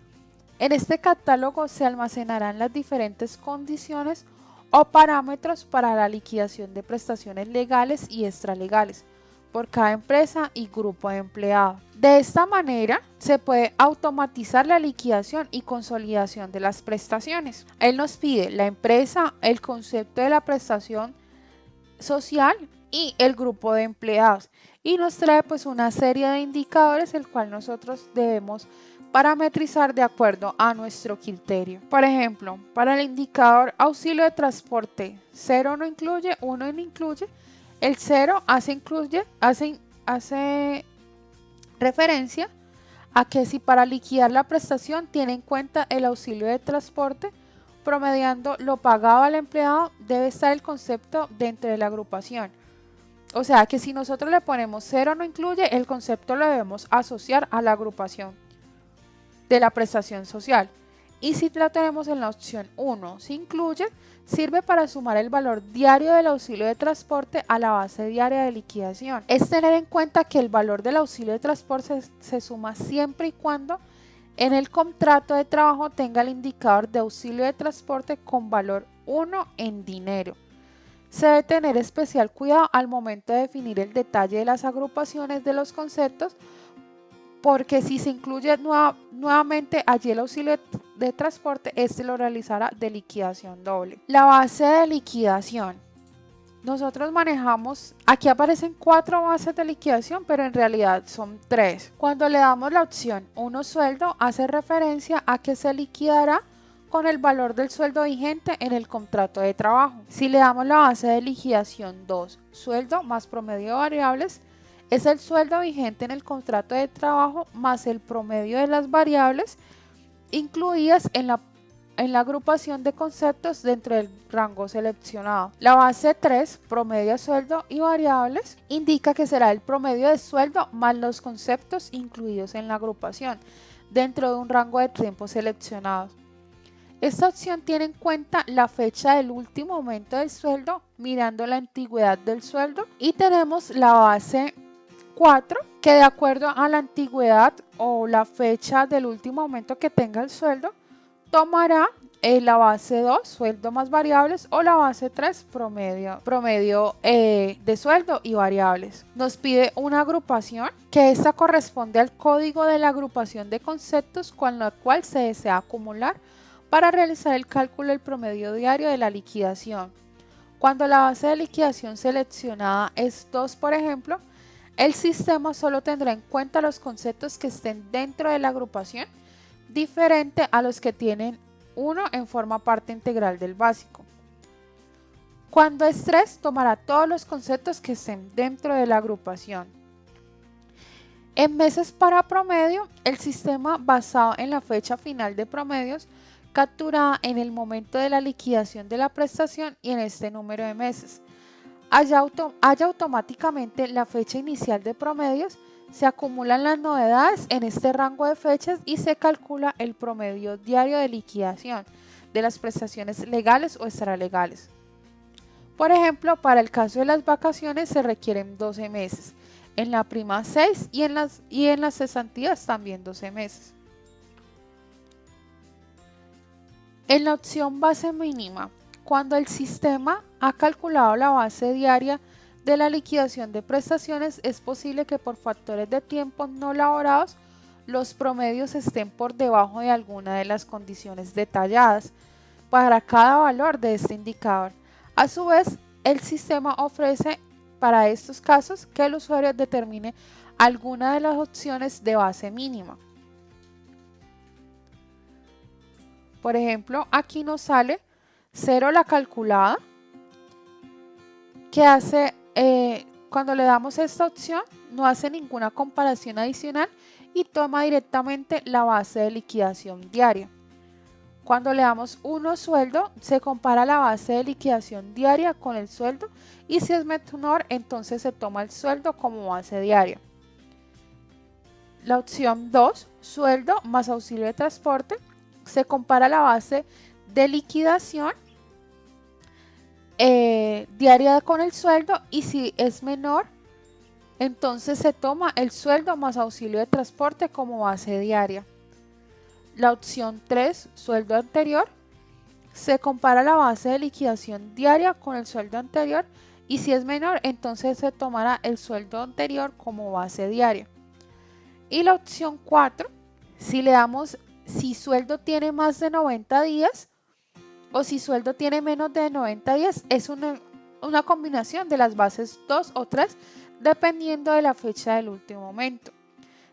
A: en este catálogo se almacenarán las diferentes condiciones o parámetros para la liquidación de prestaciones legales y extralegales por cada empresa y grupo de empleados. De esta manera se puede automatizar la liquidación y consolidación de las prestaciones. Él nos pide la empresa, el concepto de la prestación social y el grupo de empleados, y nos trae pues una serie de indicadores el cual nosotros debemos parametrizar de acuerdo a nuestro criterio. Por ejemplo, para el indicador auxilio de transporte, 0 no incluye, 1 no incluye. El 0 hace referencia a que si para liquidar la prestación tiene en cuenta el auxilio de transporte, promediando lo pagado al empleado, debe estar el concepto dentro de la agrupación. O sea que si nosotros le ponemos 0 no incluye, el concepto lo debemos asociar a la agrupación de la prestación social. Y si la tenemos en la opción 1, si incluye, sirve para sumar el valor diario del auxilio de transporte a la base diaria de liquidación. Es tener en cuenta que el valor del auxilio de transporte se suma siempre y cuando en el contrato de trabajo tenga el indicador de auxilio de transporte con valor 1 en dinero. Se debe tener especial cuidado al momento de definir el detalle de las agrupaciones de los conceptos, porque si se incluye nuevamente allí el auxilio de transporte, este lo realizará de liquidación doble. La base de liquidación. Nosotros manejamos, aquí aparecen 4 bases de liquidación, pero en realidad son 3. Cuando le damos la opción 1 sueldo, hace referencia a que se liquidará con el valor del sueldo vigente en el contrato de trabajo. Si le damos la base de liquidación 2, sueldo más promedio de variables, es el sueldo vigente en el contrato de trabajo más el promedio de las variables incluidas en la agrupación de conceptos dentro del rango seleccionado. La base 3, promedio de sueldo y variables, indica que será el promedio de sueldo más los conceptos incluidos en la agrupación dentro de un rango de tiempo seleccionado. Esta opción tiene en cuenta la fecha del último aumento del sueldo mirando la antigüedad del sueldo, y tenemos la base 4, que de acuerdo a la antigüedad o la fecha del último aumento que tenga el sueldo, tomará la base 2, sueldo más variables, o la base 3, promedio de sueldo y variables. Nos pide una agrupación, que esta corresponde al código de la agrupación de conceptos con la cual se desea acumular para realizar el cálculo del promedio diario de la liquidación. Cuando la base de liquidación seleccionada es 2, por ejemplo, el sistema solo tendrá en cuenta los conceptos que estén dentro de la agrupación, diferente a los que tienen 1 en forma parte integral del básico. Cuando es 3, tomará todos los conceptos que estén dentro de la agrupación. En meses para promedio, el sistema basado en la fecha final de promedios capturada en el momento de la liquidación de la prestación y en este número de meses. Halla automáticamente la fecha inicial de promedios, se acumulan las novedades en este rango de fechas y se calcula el promedio diario de liquidación de las prestaciones legales o extralegales. Por ejemplo, para el caso de las vacaciones se requieren 12 meses, en la prima 6 y en las cesantías también 12 meses. En la opción base mínima, cuando el sistema ha calculado la base diaria de la liquidación de prestaciones, es posible que por factores de tiempo no laborados los promedios estén por debajo de alguna de las condiciones detalladas para cada valor de este indicador. A su vez, el sistema ofrece para estos casos que el usuario determine alguna de las opciones de base mínima. Por ejemplo, aquí nos sale 0 la calculada, que hace, cuando le damos esta opción, no hace ninguna comparación adicional y toma directamente la base de liquidación diaria. Cuando le damos 1 sueldo, se compara la base de liquidación diaria con el sueldo y si es menor, entonces se toma el sueldo como base diaria. La opción 2, sueldo más auxilio de transporte, se compara la base de liquidación diaria con el sueldo y si es menor, entonces se toma el sueldo más auxilio de transporte como base diaria. La opción 3, sueldo anterior, se compara la base de liquidación diaria con el sueldo anterior y si es menor, entonces se tomará el sueldo anterior como base diaria. Y la opción 4, si sueldo tiene más de 90 días o si sueldo tiene menos de 90 días, es una combinación de las bases 2 o 3 dependiendo de la fecha del último aumento.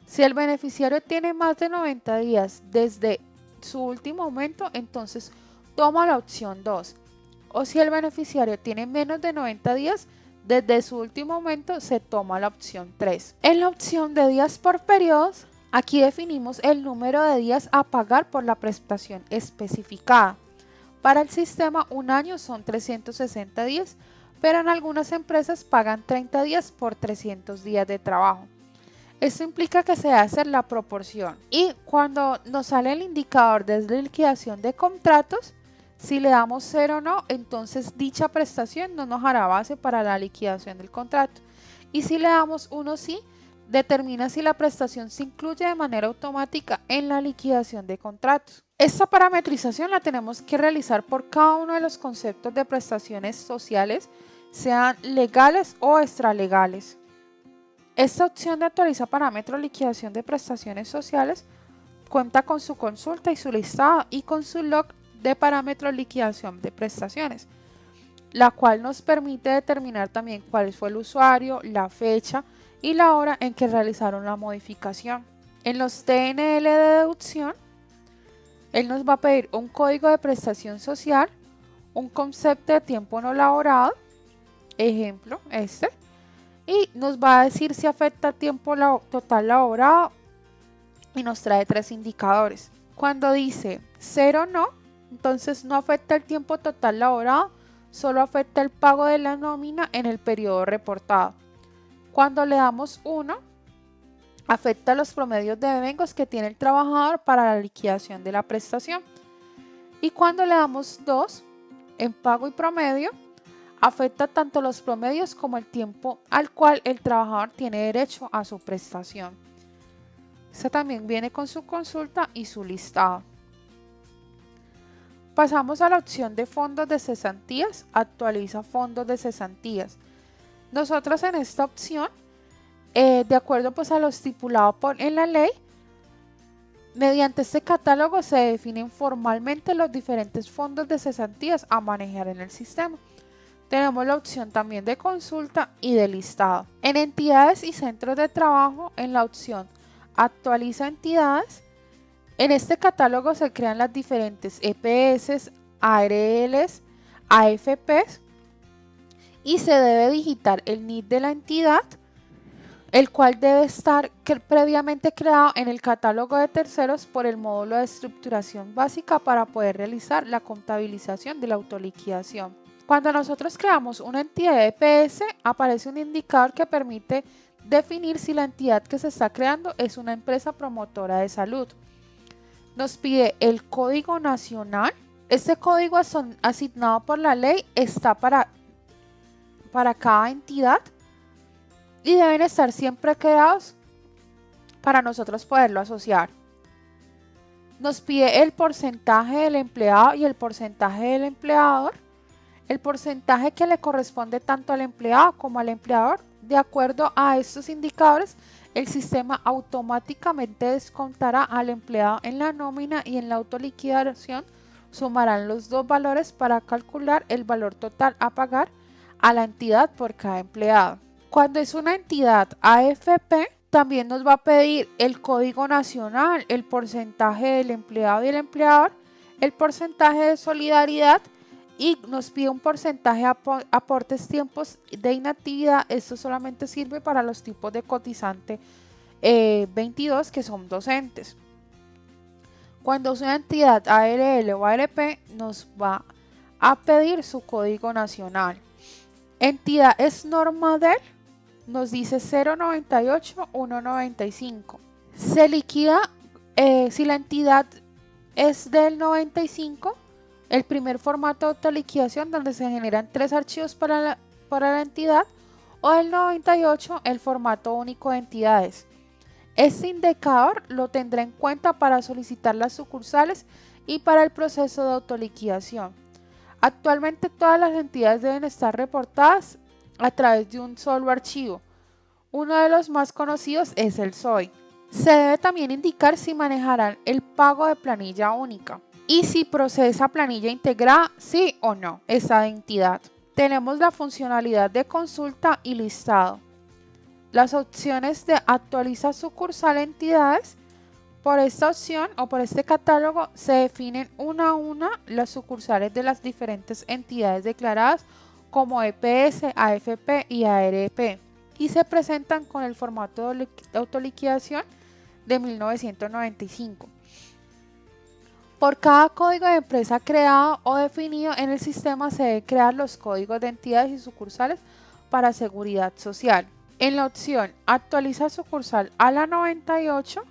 A: Si el beneficiario tiene más de 90 días desde su último aumento, entonces toma la opción 2. O si el beneficiario tiene menos de 90 días desde su último aumento, se toma la opción 3. En la opción de días por periodos, aquí definimos el número de días a pagar por la prestación especificada. Para el sistema, un año son 360 días, pero en algunas empresas pagan 30 días por 300 días de trabajo. Esto implica que se debe hacer la proporción y cuando nos sale el indicador de liquidación de contratos, si le damos 0 o no, entonces dicha prestación no nos hará base para la liquidación del contrato. Y si le damos 1 sí, determina si la prestación se incluye de manera automática en la liquidación de contratos. Esta parametrización la tenemos que realizar por cada uno de los conceptos de prestaciones sociales, sean legales o extralegales. Esta opción de actualizar parámetros liquidación de prestaciones sociales cuenta con su consulta y su listado y con su log de parámetros liquidación de prestaciones, la cual nos permite determinar también cuál fue el usuario, la fecha y la hora en que realizaron la modificación. En los TNL de deducción, él nos va a pedir un código de prestación social, un concepto de tiempo no laborado, ejemplo y nos va a decir si afecta tiempo total laborado y nos trae 3 indicadores. Cuando dice 0 no, entonces no afecta el tiempo total laborado, solo afecta el pago de la nómina en el periodo reportado. Cuando le damos 1, afecta los promedios de devengos que tiene el trabajador para la liquidación de la prestación. Y cuando le damos 2, en pago y promedio, afecta tanto los promedios como el tiempo al cual el trabajador tiene derecho a su prestación. Esta también viene con su consulta y su listado. Pasamos a la opción de fondos de cesantías, actualiza fondos de cesantías. Nosotros en esta opción, de acuerdo pues a lo estipulado en la ley, mediante este catálogo se definen formalmente los diferentes fondos de cesantías a manejar en el sistema. Tenemos la opción también de consulta y de listado. En entidades y centros de trabajo, en la opción actualiza entidades, en este catálogo se crean las diferentes EPS, ARLs, AFPs y se debe digitar el NID de la entidad, el cual debe estar previamente creado en el catálogo de terceros por el módulo de estructuración básica para poder realizar la contabilización de la autoliquidación. Cuando nosotros creamos una entidad de EPS, aparece un indicador que permite definir si la entidad que se está creando es una empresa promotora de salud. Nos pide el código nacional. Este código asignado por la ley está para cada entidad y deben estar siempre creados para nosotros poderlo asociar. Nos pide el porcentaje del empleado y el porcentaje del empleador. El porcentaje que le corresponde tanto al empleado como al empleador. De acuerdo a estos indicadores, el sistema automáticamente descontará al empleado en la nómina y en la autoliquidación sumarán los dos valores para calcular el valor total a pagar a la entidad por cada empleado. Cuando es una entidad AFP, también nos va a pedir el código nacional, el porcentaje del empleado y el empleador, el porcentaje de solidaridad y nos pide un porcentaje de aportes tiempos de inactividad. Esto solamente sirve para los tipos de cotizante 22 que son docentes. Cuando es una entidad ARL o ARP, nos va a pedir su código nacional. Entidad es Normadel, nos dice 098 195. Se liquida si la entidad es del 95, el primer formato de autoliquidación donde se generan 3 archivos para la entidad, o el 98, el formato único de entidades. Este indicador lo tendrá en cuenta para solicitar las sucursales y para el proceso de autoliquidación. Actualmente todas las entidades deben estar reportadas a través de un solo archivo. Uno de los más conocidos es el SOI. Se debe también indicar si manejarán el pago de planilla única y si procesa planilla integrada, sí o no, esa entidad. Tenemos la funcionalidad de consulta y listado. Las opciones de actualiza sucursal entidades. Por esta opción o por este catálogo se definen una a una las sucursales de las diferentes entidades declaradas como EPS, AFP y ARP y se presentan con el formato de autoliquidación de 1995. Por cada código de empresa creado o definido en el sistema se deben crear los códigos de entidades y sucursales para seguridad social. En la opción actualiza sucursal a la 98,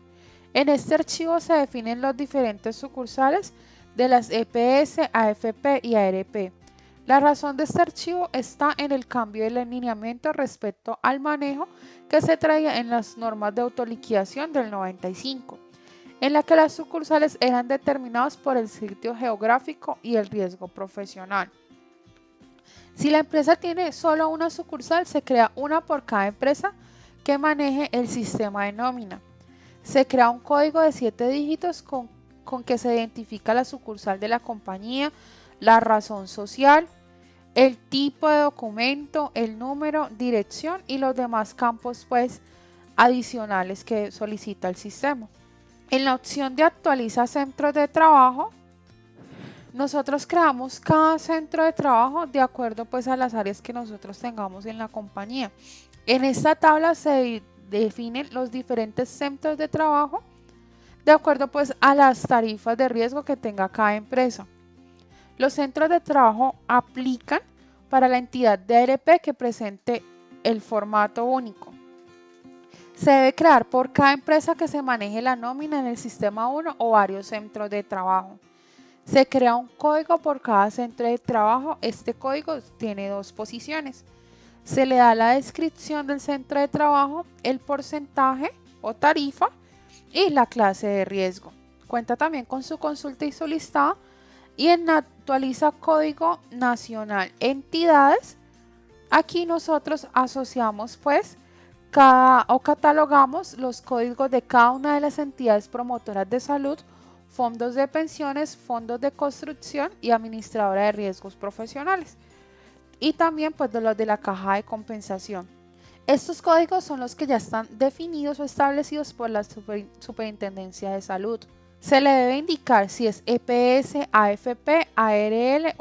A: en este archivo se definen los diferentes sucursales de las EPS, AFP y ARP. La razón de este archivo está en el cambio del alineamiento respecto al manejo que se traía en las normas de autoliquidación del 95, en la que las sucursales eran determinadas por el sitio geográfico y el riesgo profesional. Si la empresa tiene solo una sucursal, se crea una por cada empresa que maneje el sistema de nómina. Se crea un código de 7 dígitos con que se identifica la sucursal de la compañía, la razón social, el tipo de documento, el número, dirección y los demás campos adicionales que solicita el sistema. En la opción de actualiza centros de trabajo, nosotros creamos cada centro de trabajo de acuerdo a las áreas que nosotros tengamos en la compañía. En esta tabla se definen los diferentes centros de trabajo de acuerdo a las tarifas de riesgo que tenga cada empresa. Los centros de trabajo aplican para la entidad de ARP que presente el formato único. Se debe crear por cada empresa que se maneje la nómina en el sistema 1 o varios centros de trabajo. Se crea un código por cada centro de trabajo. Este código tiene 2 posiciones. Se le da la descripción del centro de trabajo, el porcentaje o tarifa y la clase de riesgo. Cuenta también con su consulta y su listado. Y en actualiza código nacional entidades, aquí nosotros asociamos catalogamos los códigos de cada una de las entidades promotoras de salud, fondos de pensiones, fondos de construcción y administradora de riesgos profesionales. Y también de los de la caja de compensación. Estos códigos son los que ya están definidos o establecidos por la Superintendencia de Salud. Se le debe indicar si es EPS, AFP, ARL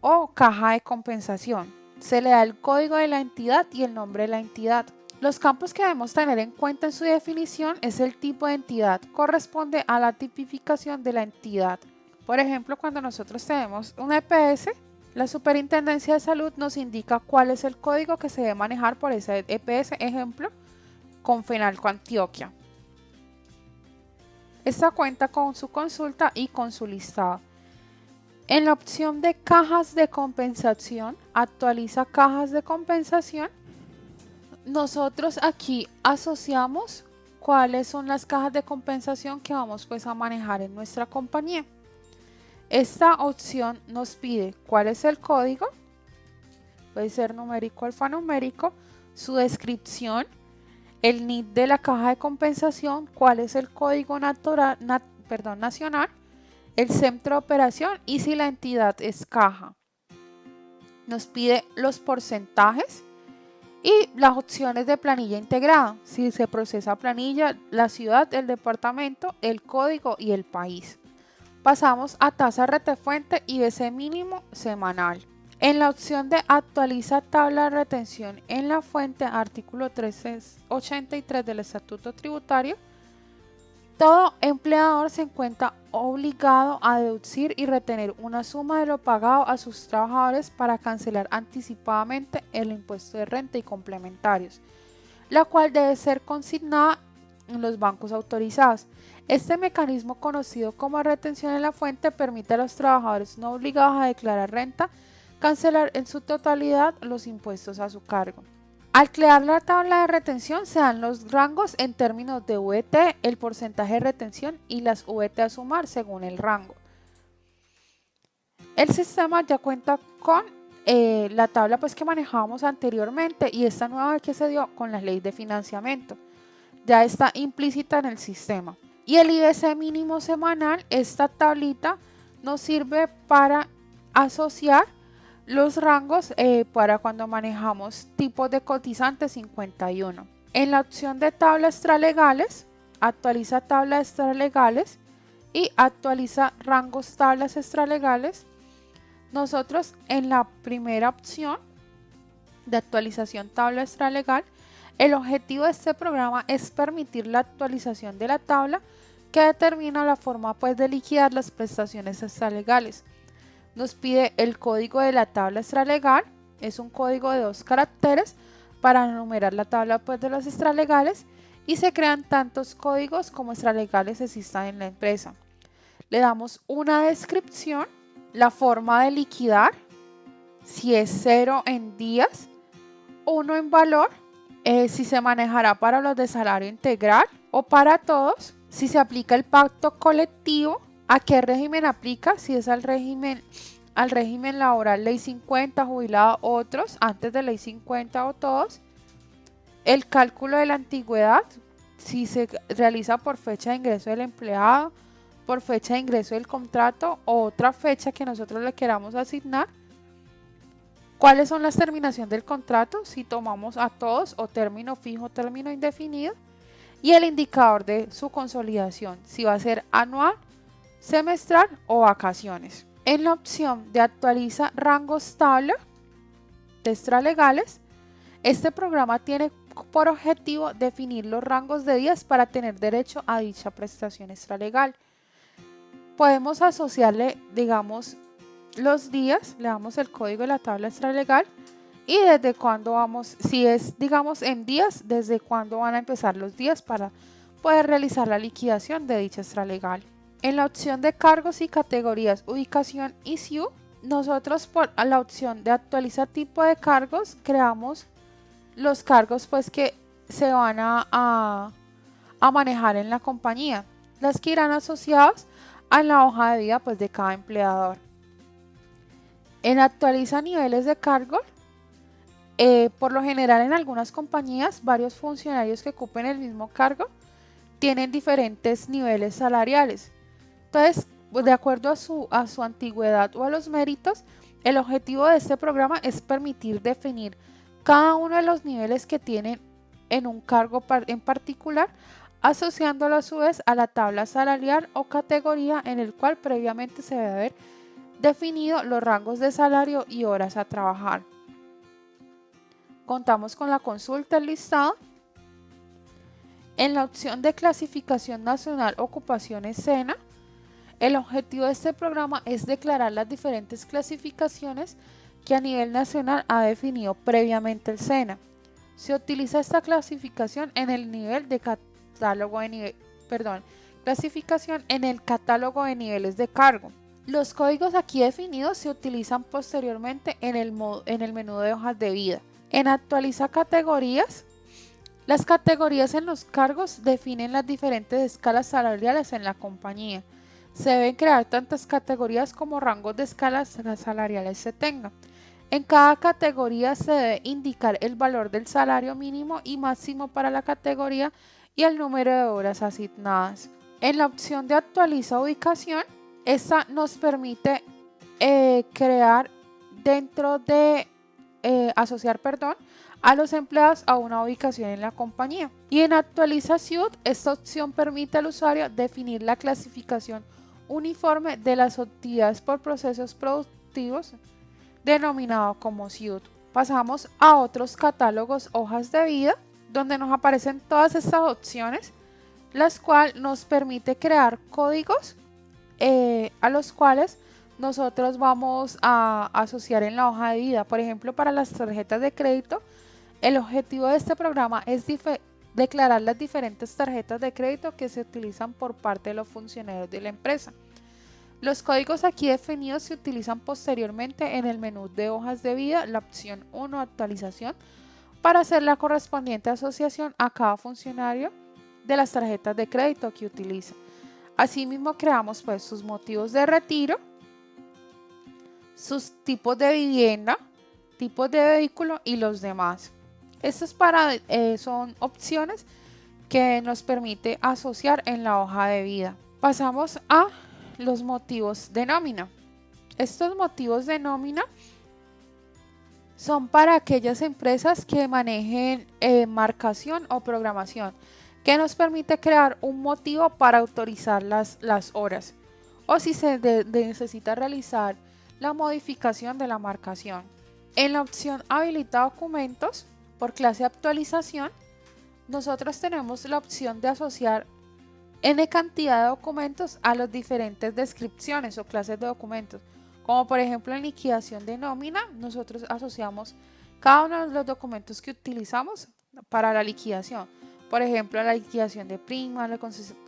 A: o caja de compensación. Se le da el código de la entidad y el nombre de la entidad. Los campos que debemos tener en cuenta en su definición es el tipo de entidad, corresponde a la tipificación de la entidad. Por ejemplo, cuando nosotros tenemos un EPS, la Superintendencia de Salud nos indica cuál es el código que se debe manejar por ese EPS, ejemplo, Confenalco Antioquia. Esta cuenta con su consulta y con su listado. En la opción de cajas de compensación, actualiza cajas de compensación. Nosotros aquí asociamos cuáles son las cajas de compensación que vamos pues a manejar en nuestra compañía. Esta opción nos pide cuál es el código, puede ser numérico o alfanumérico, su descripción, el NID de la caja de compensación, cuál es el código nacional, el centro de operación y si la entidad es caja. Nos pide los porcentajes y las opciones de planilla integrada, si se procesa planilla, la ciudad, el departamento, el código y el país. Pasamos a tasa retefuente y BC mínimo semanal. En la opción de actualiza tabla de retención en la fuente, artículo 383 del Estatuto Tributario, todo empleador se encuentra obligado a deducir y retener una suma de lo pagado a sus trabajadores para cancelar anticipadamente el impuesto de renta y complementarios, la cual debe ser consignada en los bancos autorizados. Este mecanismo, conocido como retención en la fuente, permite a los trabajadores no obligados a declarar renta cancelar en su totalidad los impuestos a su cargo. Al crear la tabla de retención se dan los rangos en términos de VT, el porcentaje de retención y las VT a sumar según el rango. El sistema ya cuenta con la tabla pues que manejábamos anteriormente y esta nueva que se dio con la ley de financiamiento. Ya está implícita en el sistema. Y el IBC mínimo semanal, esta tablita nos sirve para asociar los rangos para cuando manejamos tipos de cotizantes 51. En la opción de tablas extralegales, actualiza tablas extralegales y actualiza rangos tablas extralegales. Nosotros en la primera opción de actualización tabla extralegal, el objetivo de este programa es permitir la actualización de la tabla que determina la forma pues de liquidar las prestaciones extralegales. Nos pide el código de la tabla extralegal, es un código de 2 caracteres para enumerar la tabla pues, de los extralegales y se crean tantos códigos como extralegales existan en la empresa. Le damos una descripción, la forma de liquidar, si es 0 en días, 1 en valor, si se manejará para los de salario integral o para todos, si se aplica el pacto colectivo, ¿a qué régimen aplica? Si es al régimen laboral ley 50, jubilado, otros, antes de ley 50 o todos. El cálculo de la antigüedad, si se realiza por fecha de ingreso del empleado, por fecha de ingreso del contrato o otra fecha que nosotros le queramos asignar. ¿Cuáles son las terminaciones del contrato? Si tomamos a todos o término fijo, término indefinido. Y el indicador de su consolidación, si va a ser anual, semestral o vacaciones. En la opción de actualiza rangos tabla de extralegales, este programa tiene por objetivo definir los rangos de días para tener derecho a dicha prestación extralegal. Podemos asociarle, digamos, los días, le damos el código de la tabla extralegal y desde cuándo vamos, si es, digamos, en días, desde cuándo van a empezar los días para poder realizar la liquidación de dicha extralegal. En la opción de cargos y categorías, ubicación y SIU, nosotros por la opción de actualizar tipo de cargos, creamos los cargos pues que se van a manejar en la compañía, las que irán asociados a la hoja de vida pues de cada empleador. En actualiza niveles de cargo, por lo general en algunas compañías, varios funcionarios que ocupen el mismo cargo tienen diferentes niveles salariales. Entonces, de acuerdo a su antigüedad o a los méritos, el objetivo de este programa es permitir definir cada uno de los niveles que tienen en un cargo en particular, asociándolo a su vez a la tabla salarial o categoría en el cual previamente se debe haber definido los rangos de salario y horas a trabajar. Contamos con la consulta, el listado En la opción de clasificación nacional ocupaciones SENA, el objetivo de este programa es declarar las diferentes clasificaciones que a nivel nacional ha definido previamente el SENA. Se utiliza esta clasificación en el nivel de catálogo de clasificación en el catálogo de niveles de cargo. Los códigos aquí definidos se utilizan posteriormente en el menú de hojas de vida. En actualizar categorías, las categorías en los cargos definen las diferentes escalas salariales en la compañía. Se deben crear tantas categorías como rangos de escalas salariales se tengan. En cada categoría se debe indicar el valor del salario mínimo y máximo para la categoría y el número de horas asignadas. En la opción de actualiza ubicación, esta nos permite asociar a los empleados a una ubicación en la compañía. Y en actualiza ciudad, esta opción permite al usuario definir la clasificación uniforme de las actividades por procesos productivos denominado como ciudad. Pasamos a otros catálogos hojas de vida, donde nos aparecen todas estas opciones, las cuales nos permite crear códigos a los cuales nosotros vamos a asociar en la hoja de vida. Por ejemplo, para las tarjetas de crédito, el objetivo de este programa es declarar las diferentes tarjetas de crédito que se utilizan por parte de los funcionarios de la empresa. Los códigos aquí definidos se utilizan posteriormente en el menú de hojas de vida, la opción 1, actualización, para hacer la correspondiente asociación a cada funcionario de las tarjetas de crédito que utiliza. Asimismo, creamos pues sus motivos de retiro, sus tipos de vivienda, tipos de vehículo y los demás. Estas son opciones que nos permite asociar en la hoja de vida. Pasamos a los motivos de nómina. Estos motivos de nómina son para aquellas empresas que manejen marcación o programación, que nos permite crear un motivo para autorizar las horas, o si se necesita realizar la modificación de la marcación. En la opción habilita documentos por clase actualización, nosotros tenemos la opción de asociar n cantidad de documentos a las diferentes descripciones o clases de documentos, como por ejemplo en liquidación de nómina, nosotros asociamos cada uno de los documentos que utilizamos para la liquidación. Por ejemplo, la liquidación de primas, la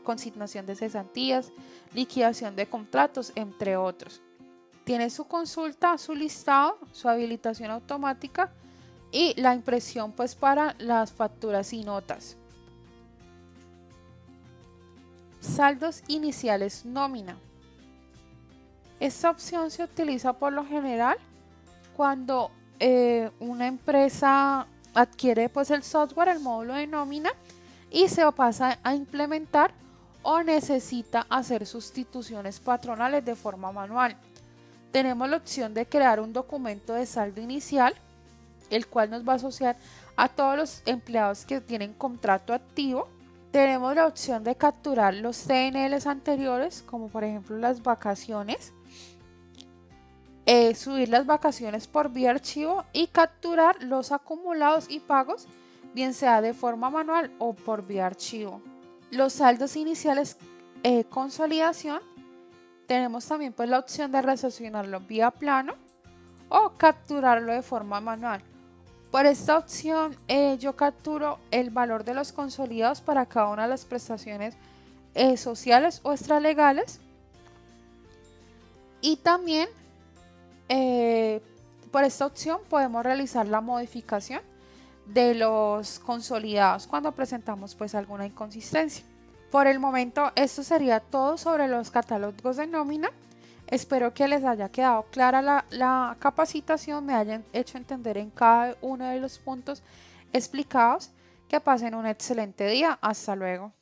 A: consignación de cesantías, liquidación de contratos, entre otros. Tiene su consulta, su listado, su habilitación automática y la impresión pues para las facturas y notas. Saldos iniciales nómina. Esta opción se utiliza por lo general cuando una empresa adquiere pues el software, el módulo de nómina, y se pasa a implementar o necesita hacer sustituciones patronales de forma manual. Tenemos la opción de crear un documento de saldo inicial, el cual nos va a asociar a todos los empleados que tienen contrato activo. Tenemos la opción de capturar los TNLs anteriores, como por ejemplo las vacaciones, subir las vacaciones por vía archivo y capturar los acumulados y pagos, bien sea de forma manual o por vía archivo. Los saldos iniciales consolidación, tenemos también pues la opción de resolucionarlo vía plano o capturarlo de forma manual. Por esta opción yo capturo el valor de los consolidados para cada una de las prestaciones sociales o extralegales, y también por esta opción podemos realizar la modificación de los consolidados cuando presentamos pues alguna inconsistencia. Por el momento esto sería todo sobre los catálogos de nómina. Espero que les haya quedado clara la capacitación, me hayan hecho entender en cada uno de los puntos explicados. Que pasen un excelente día. Hasta luego.